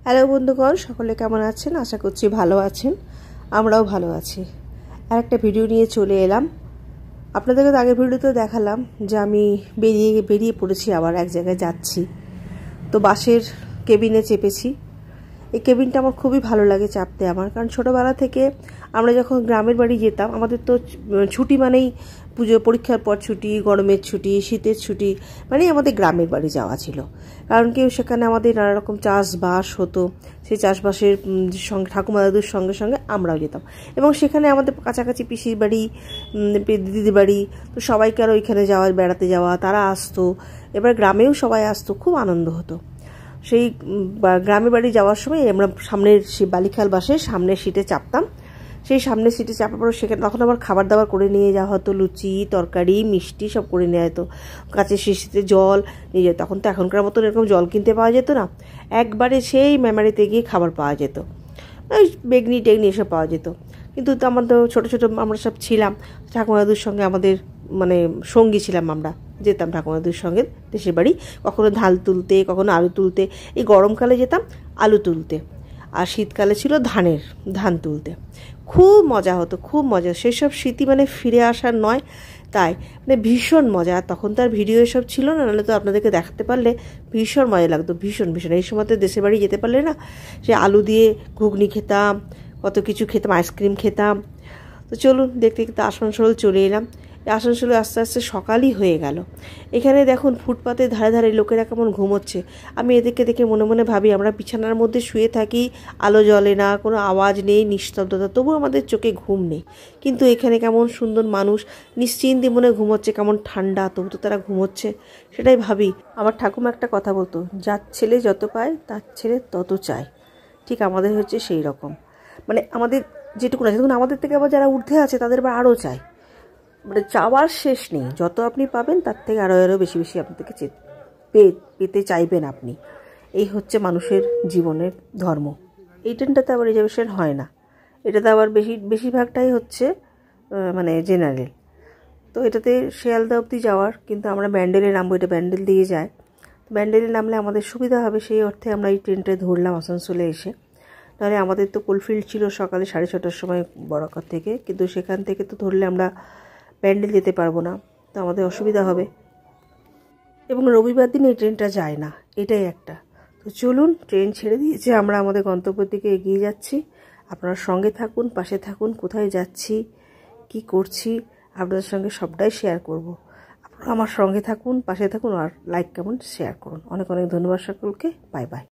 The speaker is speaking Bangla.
হ্যালো বন্ধুগণ, সকলে কেমন আছেন? আশা করছি ভালো আছেন। আমরাও ভালো আছি। আর একটা ভিডিও নিয়ে চলে এলাম। আপনাদেরকে আগের ভিডিওতে দেখালাম যে আমি বেরিয়ে পড়েছি, আবার এক জায়গায় যাচ্ছি। তো বাসের কেবিনে চেপেছি। এই কেবিনটা আমার খুবই ভালো লাগে চাপতে আমার, কারণ ছোটোবেলা থেকে আমরা যখন গ্রামের বাড়ি যেতাম, আমাদের তো ছুটি মানেই পুজো, পরীক্ষার পর ছুটি, গরমের ছুটি, শীতের ছুটি, মানে আমাদের গ্রামের বাড়ি যাওয়া ছিল। কারণ কি সেখানে আমাদের নানা রকম চাষবাস হতো, সেই চাষবাসের সঙ্গে ঠাকুমা দাদুর সঙ্গে সঙ্গে আমরাও যেতাম। এবং সেখানে আমাদের কাছাকাছি পিসির বাড়ি, দিদির বাড়ি, তো সবাইকে আর ওইখানে যাওয়া, বেড়াতে যাওয়া, তারা আসতো। এবার গ্রামেও সবাই আসতো, খুব আনন্দ হতো। সেই গ্রামের বাড়ি যাওয়ার সময় আমরা সামনের সেই বালিখাল বাসে সামনের সিটে চাপতাম। সেই সামনের সিটে চাপার পর সেখানে তখন আবার খাবার দাবার করে নিয়ে যাওয়া হতো, লুচি, তরকারি, মিষ্টি সব করে নেওয়া হতো। কাঁচের শিশিতে জল নিয়ে যেত। তখন তো এখনকার মতন এরকম জল কিনতে পাওয়া যেত না, একবারে সেই মেমারিতে গিয়ে খাবার পাওয়া যেত, ওই বেগনি টেগনি এসব পাওয়া যেত। কিন্তু আমাদের ছোটো ছোটো আমরা সব ছিলাম, ঠাকুমা দাদুর সঙ্গে আমাদের মানে সঙ্গী ছিলাম, আমরা যেতাম ঠাকুমা দাদুর সঙ্গে দেশের বাড়ি, কখনো ধান তুলতে, কখনো আলু তুলতে। এই গরমকালে যেতাম আলু তুলতে, আর শীতকালে ছিল ধান তুলতে। খুব মজা হতো, খুব মজা। সেই সব স্মৃতি মানে ফিরে আসার নয়, তাই মানে ভীষণ মজা। আর তখন তো আর ভিডিও এসব ছিল না, নাহলে তো আপনাদেরকে দেখাতে পারলে ভীষণ মজা লাগতো, ভীষণ ভীষণ। এই সময় তো দেশের বাড়ি যেতে পারলে না, সে আলু দিয়ে ঘুগনি খেতাম, কত কিছু খেতাম, আইসক্রিম খেতাম। তো চলুন, দেখতে দেখতে আসানসোল চলে এলাম। আসানসোলে আস্তে আস্তে সকালই হয়ে গেল। এখানে দেখুন ফুটপাতের ধারে ধারে লোকেরা কেমন ঘুমোচ্ছে। আমি এদেরকে দেখে মনে মনে ভাবি, আমরা বিছানার মধ্যে শুয়ে থাকি, আলো জ্বলে না, কোনো আওয়াজ নেই, নিস্তব্ধতা, তবু আমাদের চোখে ঘুম নেই। কিন্তু এখানে কেমন সুন্দর মানুষ নিশ্চিন্তে মনে ঘুমোচ্ছে, কেমন ঠান্ডা, তবু তো তারা ঘুমোচ্ছে। সেটাই ভাবি। আমার ঠাকুমা একটা কথা বলতো, যার ছেলে যত পায় তার ছেলে তত চায়। ঠিক আমাদের হচ্ছে সেই রকম, মানে আমাদের যেটুকু আছে, দেখুন আমাদের থেকে আবার যারা ঊর্ধ্বে আছে তাদের আবার আরও চায়, মানে চাওয়ার শেষ নেই। যত আপনি পাবেন তার থেকে আরও বেশি বেশি আপনাদেরকে পেতে চাইবেন আপনি। এই হচ্ছে মানুষের জীবনের ধর্ম। এই ট্রেনটাতে আবার রিজার্ভেশন হয় না, এটাতে আবার বেশিরভাগটাই হচ্ছে মানে জেনারেল। তো এটাতে শিয়ালদা অবধি যাওয়ার, কিন্তু আমরা ব্যান্ডেলে নামবো, এটা ব্যান্ডেল দিয়ে যায়। ব্যান্ডেলে নামলে আমাদের সুবিধা হবে, সেই অর্থে আমরা এই ট্রেনটা ধরলাম আসানসোলে এসে। নাহলে আমাদের তো কোলফিল্ড ছিল সকালে 6:30টার সময় বরাকর থেকে, কিন্তু সেখান থেকে তো ধরলে আমরা ব্যান্ডেল যেতে পারবো না, তো আমাদের অসুবিধা হবে। এবং রবিবার দিন এই ট্রেনটা যায় না, এটাই একটা। তো চলুন, ট্রেন ছেড়ে দিয়েছে, আমরা আমাদের গন্তব্যের দিকে এগিয়ে যাচ্ছি। আপনারা সঙ্গে থাকুন, পাশে থাকুন, কোথায় যাচ্ছি, কি করছি, আপনাদের সঙ্গে সবটাই শেয়ার করব। আপনারা আমার সঙ্গে থাকুন, পাশে থাকুন, আর লাইক কমেন্ট শেয়ার করুন। অনেক অনেক ধন্যবাদ সকলকে। Bye bye.